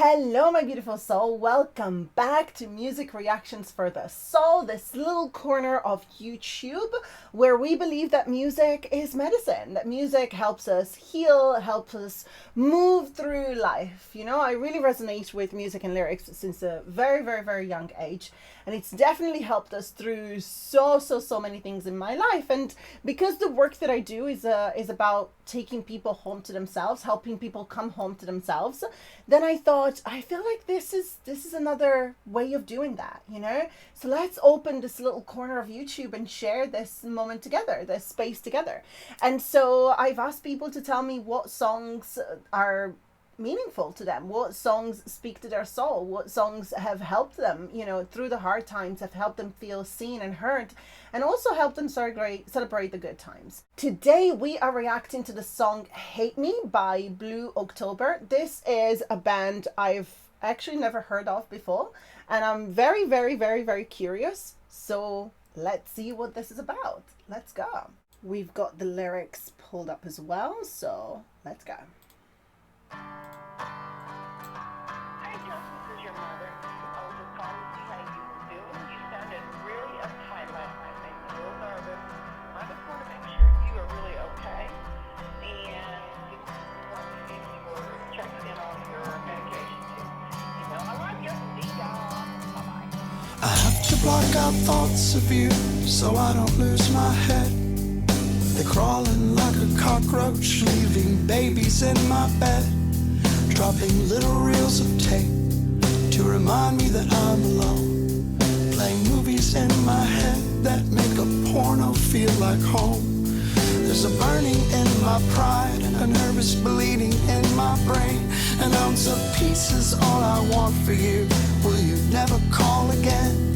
Hello, my beautiful soul. Welcome back to Music Reactions for the Soul, this little corner of YouTube where we believe that music is medicine, that music helps us heal, helps us move through life. You know, I really resonate with music and lyrics since a very, very, very young age. And it's definitely helped us through so many things in my life. And because the work that I do is about taking people home to themselves, helping people come home to themselves, then I thought, I feel like this is another way of doing that, you know? So let's open this little corner of YouTube and share this moment together, this space together. And so I've asked people to tell me what songs are meaningful to them, what songs speak to their soul, what songs have helped them, you know, through the hard times, have helped them feel seen and heard, and also help them celebrate the good times. Today we are reacting to the song Hate Me by Blue October. This is a band I've actually never heard of before, and I'm very, very, very, very curious. So let's see what this is about. Let's go. We've got the lyrics pulled up as well, so let's go. Hi, Jess, this is your mother. I was just calling to see how you were doing. You sounded really uptight last night, made me a little nervous. I just want to make sure you are really okay. And just want to see if you were checking in on your medication too. You know, I love you. See y'all. Bye-bye. I have to block out thoughts of you so I don't lose my head. They're crawling like a cockroach, leaving babies in my bed. Dropping little reels of tape to remind me that I'm alone. Playing movies in my head that make a porno feel like home. There's a burning in my pride and a nervous bleeding in my brain. An ounce of peace is all I want for you. Will you never call again?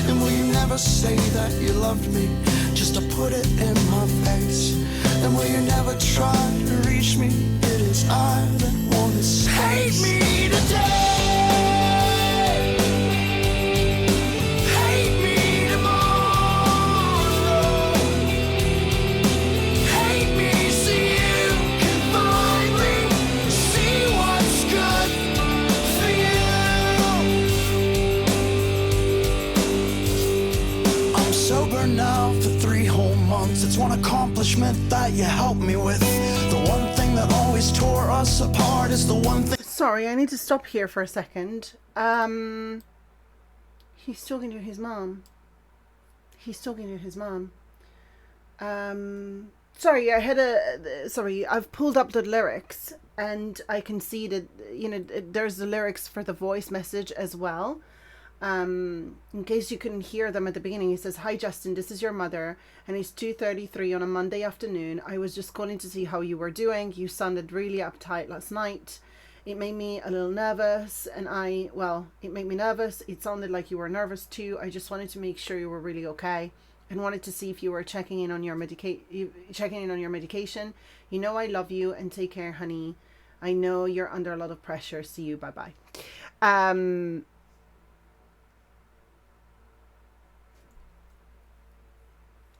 And will you never say that you loved me just to put it in my face? And will you never try to reach me? It is I that want to say, hate me today, hate me tomorrow, hate me so you can finally see what's good for you. I'm sober now for 3 whole months. It's one accomplishment that you helped me with. The one thing that always tore us apart is the one thing. Sorry, I need to stop here for a second. He's talking to his mom. He's talking to his mom. Sorry, I've pulled up the lyrics and I can see that, you know, there's the lyrics for the voice message as well. In case you couldn't hear them at the beginning, he says, "Hi Justin, this is your mother, and it's 2:33 on a Monday afternoon. I was just calling to see how you were doing. You sounded really uptight last night. It made me a little nervous, and it made me nervous. It sounded like you were nervous too. I just wanted to make sure you were really okay, and wanted to see if you were checking in on your medication. You know I love you, and take care, honey. I know you're under a lot of pressure. See you. Bye-bye."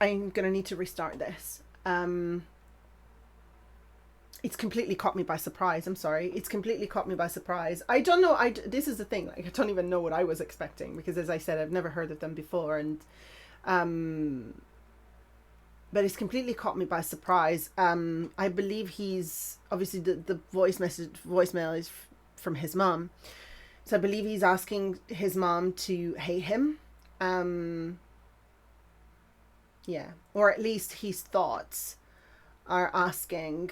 I'm gonna need to restart this. It's completely caught me by surprise. I'm sorry. It's completely caught me by surprise. I don't know. This is the thing. Like, I don't even know what I was expecting because, as I said, I've never heard of them before, and but it's completely caught me by surprise. I believe he's obviously the voicemail is from his mom, so I believe he's asking his mom to hate him. Yeah, or at least his thoughts are asking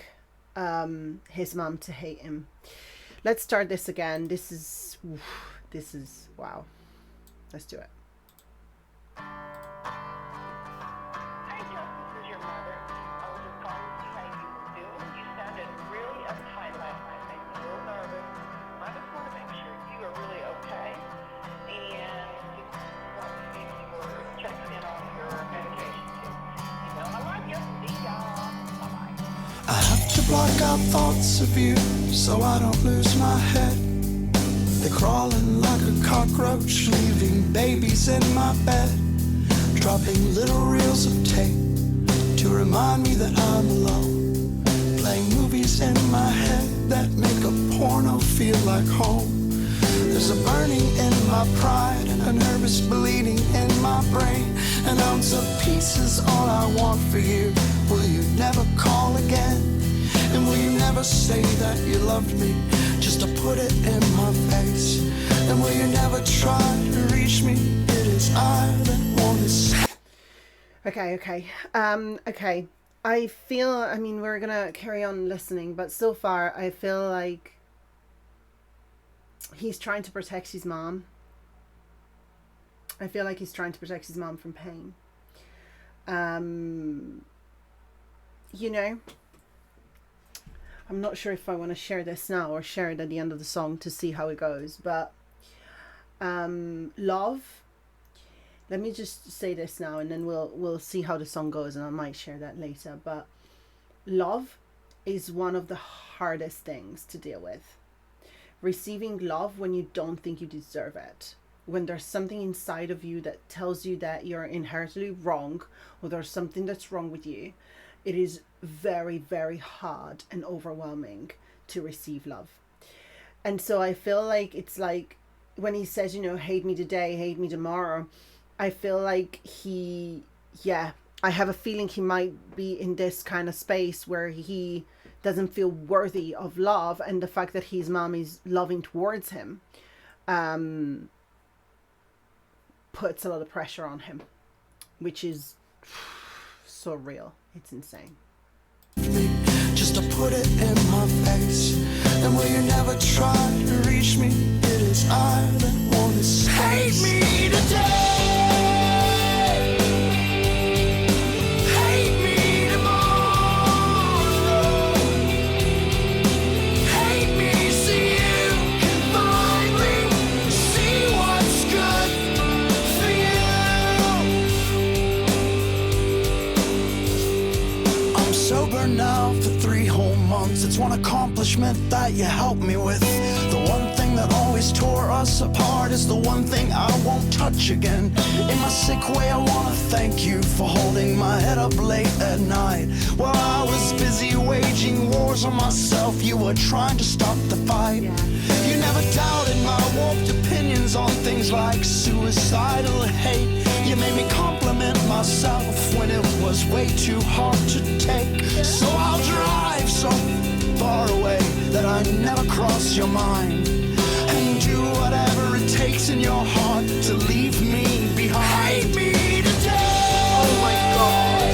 his mom to hate him. Let's start this again. This is wow. Let's do it. Hi, Jess, this is your mother. I was just calling to see how you were doing. You sounded really uptight last night, made me a little nervous. I just want to make sure you are really okay. And just want to see if you were checking in on your medication too. You know, I love you. See y'all. Bye-bye. I have to block out thoughts of you so I don't lose my head. They're crawling like a cockroach, leaving babies in my bed. Dropping little reels of tape to remind me that I'm alone. Playing movies in my head that make a porno feel like home. There's a burning in my pride and a nervous bleeding in my brain. An ounce of peace is all I want for you. Will you never call again? And will you never say that you loved me just to put it in my face? And will you never try to reach me? It is I that want to say. Okay. I feel, I mean, we're gonna carry on listening, but so far I feel like he's trying to protect his mom. I feel like he's trying to protect his mom from pain. You know, I'm not sure if I want to share this now or share it at the end of the song to see how it goes, but love, let me just say this now and then we'll see how the song goes, and I might share that later. But love is one of the hardest things to deal with. Receiving love when you don't think you deserve it, when there's something inside of you that tells you that you're inherently wrong, or there's something that's wrong with you, it is very, very hard and overwhelming to receive love. And so I feel like it's like when he says, you know, hate me today, hate me tomorrow, I feel like I have a feeling he might be in this kind of space where he doesn't feel worthy of love, and the fact that his mom is loving towards him puts a lot of pressure on him, which is so real. It's insane. Just to put it in my face. And will you never try to reach me? It is I that want to say, hate me today. Hate me tomorrow. Hate me so you can finally see what's good for you. I'm sober now for 3 whole months. It's one accomplishment that you helped me with. The one thing that always tore us apart is the one thing I won't touch again. In my sick way, I wanna thank you for holding my head up late at night. While I was busy waging wars on myself, you were trying to stop the fight. You never doubted my warped opinions on things like suicidal hate. You made me compliment myself when it was way too hard to take. So I'll drive so far away that I never cross your mind, and do whatever it takes in your heart to leave me behind. Hate me today. Oh my God.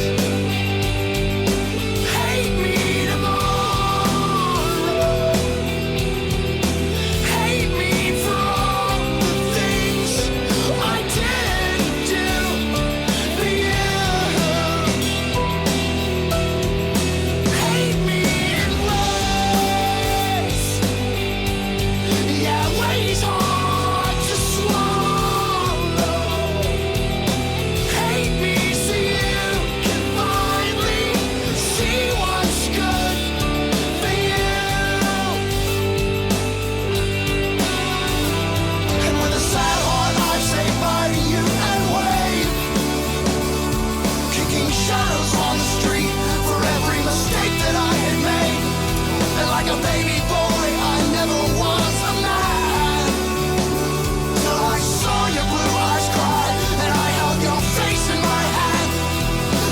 Hate me tomorrow. Hate me for all the things I didn't do for you. Hate me in ways, yeah, ways hard to swallow. Hate me so you can finally see what's good for you. And with a sad heart I say bye to you and wave, kicking shadows on the street for every mistake that I had made. And like a baby boy I never was a man, till I saw your blue eyes cry and I held your face in my hand.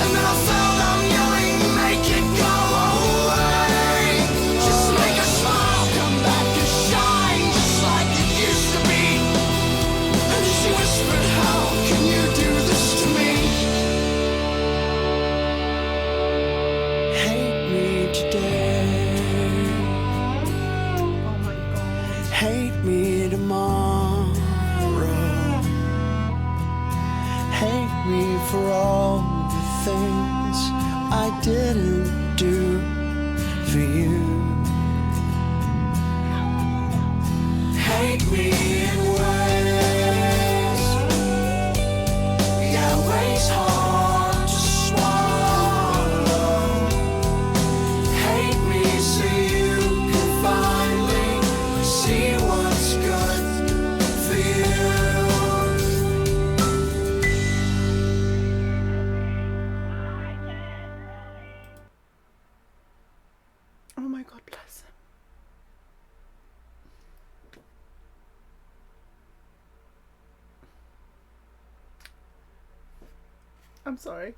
And then I felt I'm yelling, make it go away. Just make a smile come back and shine just like it used to be. And she whispered, how can you do this to me? Hate me today. Oh my God. Hate me tomorrow. Hate me for all the things I didn't do for you. Hate me in ways, yeah, ways hard to swallow. Hate me so you can finally see what's good for you. Oh my God, bless him. I'm sorry.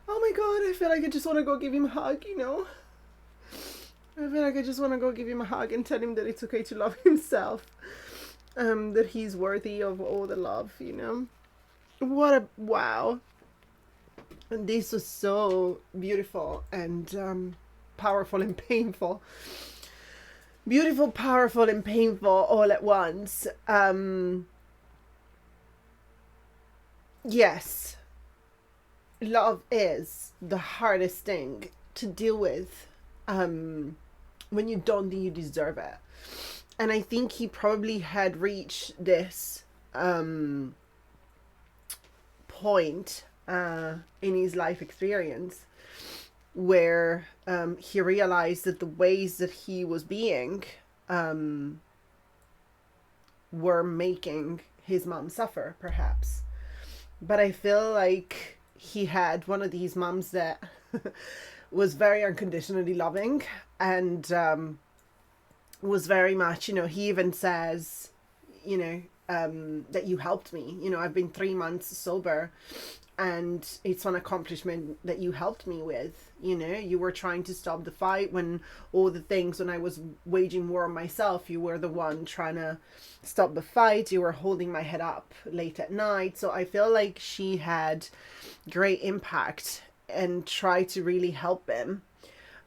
Oh my god, I feel like I just want to go give him a hug, you know? I feel like I just want to go give him a hug and tell him that it's okay to love himself. That he's worthy of all the love, you know? Wow. And this was so beautiful and powerful and painful. Beautiful, powerful, and painful all at once. Yes, love is the hardest thing to deal with when you don't think you deserve it. And I think he probably had reached this point in his life experience where he realized that the ways that he was being were making his mom suffer, perhaps. But I feel like he had one of these moms that was very unconditionally loving and was very much, you know, he even says, you know, that you helped me. You know, I've been 3 months sober and it's an accomplishment that you helped me with. You know, you were trying to stop the fight when all the things, when I was waging war on myself, you were the one trying to stop the fight. You were holding my head up late at night. So I feel like she had great impact and tried to really help him.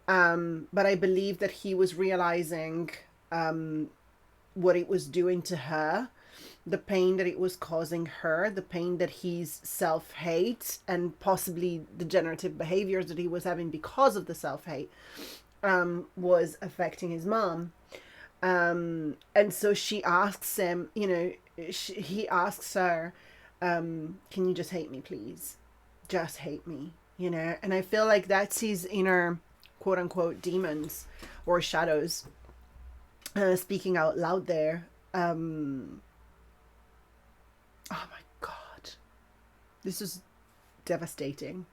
But I believe that he was realizing what it was doing to her, the pain that it was causing her, the pain that his self-hate and possibly degenerative behaviors that he was having because of the self-hate was affecting his mom. And so she asks him, you know, he asks her, can you just hate me, please? Just hate me, you know? And I feel like that's his inner quote unquote demons or shadows speaking out loud there. Oh my God. This is devastating.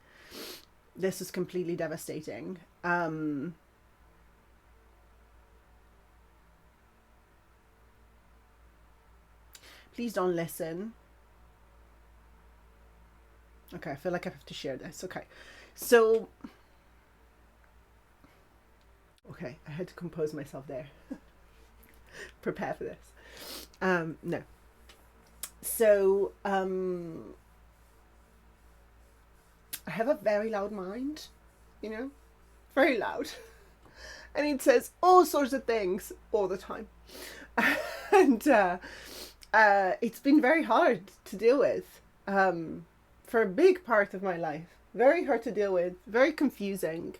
This is completely devastating. Please don't listen. Okay, I feel like I have to share this. Okay. So, okay, I had to compose myself there. Prepare for this. No. So, I have a very loud mind, you know, very loud. And it says all sorts of things all the time. And it's been very hard to deal with for a big part of my life. Very hard to deal with, very confusing.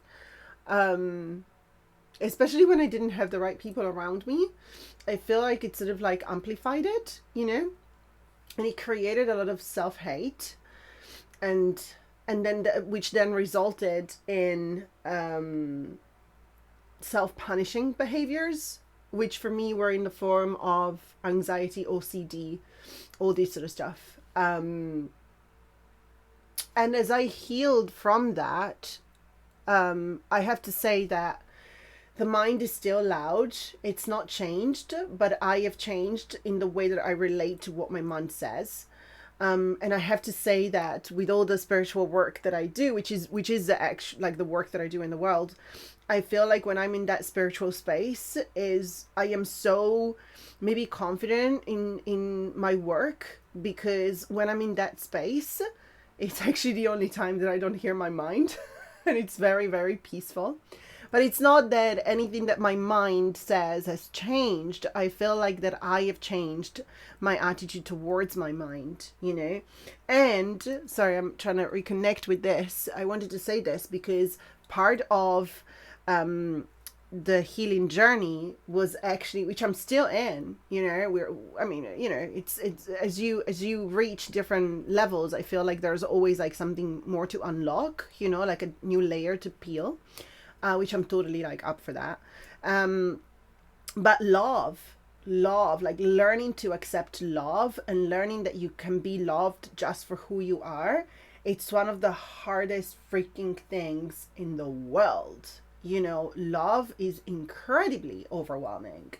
Especially when I didn't have the right people around me. I feel like it sort of like amplified it, you know, and it created a lot of self-hate and then which then resulted in self-punishing behaviors, which for me were in the form of anxiety, OCD, all this sort of stuff. And as I healed from that, I have to say that the mind is still loud. It's not changed, but I have changed in the way that I relate to what my mind says. And I have to say that with all the spiritual work that I do, which is the actual, like the work that I do in the world, I feel like when I'm in that spiritual space I am so maybe confident in my work, because when I'm in that space, it's actually the only time that I don't hear my mind. And it's very, very peaceful. But it's not that anything that my mind says has changed. I feel like that I have changed my attitude towards my mind, you know. And, sorry, I'm trying to reconnect with this. I wanted to say this because part of the healing journey was actually, which I'm still in, you know, it's as you reach different levels, I feel like there's always like something more to unlock, you know, like a new layer to peel. Which I'm totally like up for that. But love, like learning to accept love and learning that you can be loved just for who you are. It's one of the hardest freaking things in the world. You know, love is incredibly overwhelming.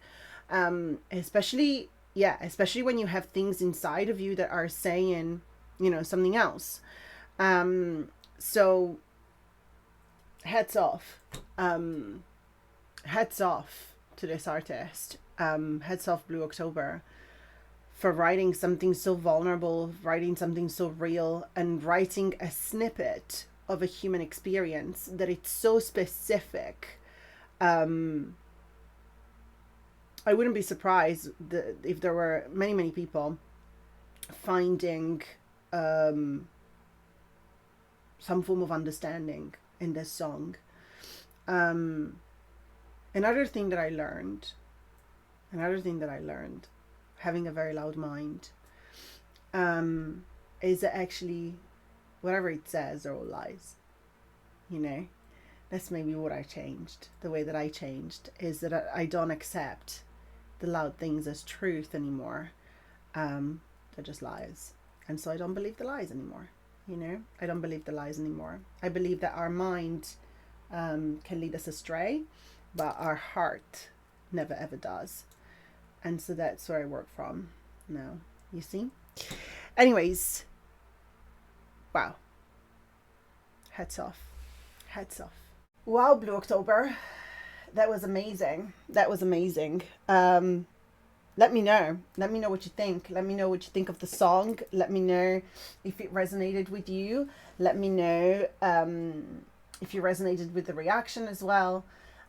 Especially when you have things inside of you that are saying, you know, something else. So heads off. Heads off to this artist. Heads off Blue October for writing something so vulnerable, writing something so real, and writing a snippet of a human experience that it's so specific. I wouldn't be surprised if there were many people finding some form of understanding in this song. Another thing that I learned, having a very loud mind, is that actually whatever it says are all lies. You know, that's maybe what I changed. The way that I changed is that I don't accept the loud things as truth anymore. They're just lies. And so I don't believe the lies anymore. You know, I don't believe the lies anymore. I believe that our mind can lead us astray, but our heart never ever does. And so that's where I work from now, you see. Anyways, wow. Heads off. Wow, Blue October. That was amazing. Let me know what you think. Let me know what you think of the song. Let me know if it resonated with you. Let me know if you resonated with the reaction as well.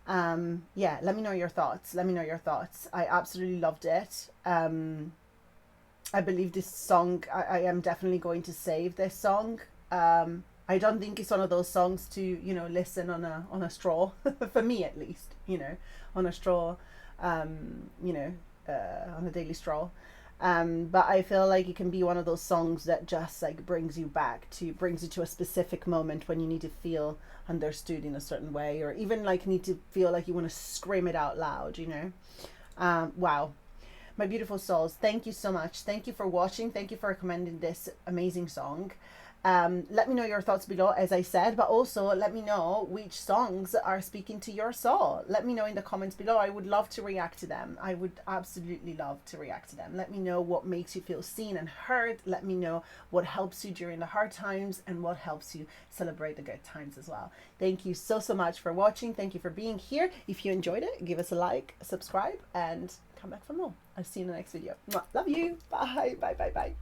Yeah, let me know your thoughts. I absolutely loved it. I believe this song, I am definitely going to save this song. I don't think it's one of those songs to, you know, listen on a straw, for me at least, you know, on a straw, you know, on a daily stroll. But I feel like it can be one of those songs that just like brings you to a specific moment when you need to feel understood in a certain way, or even like need to feel like you want to scream it out loud, you know. Wow. My beautiful souls, thank you so much. Thank you for watching. Thank you for recommending this amazing song. Let me know your thoughts below, as I said, but also let me know which songs are speaking to your soul. Let me know in the comments below. I would love to react to them. I would absolutely love to react to them. Let me know what makes you feel seen and heard. Let me know what helps you during the hard times and what helps you celebrate the good times as well. Thank you so much for watching. Thank you for being here. If you enjoyed it, give us a like, subscribe, and come back for more. I'll see you in the next video. Love you. Bye.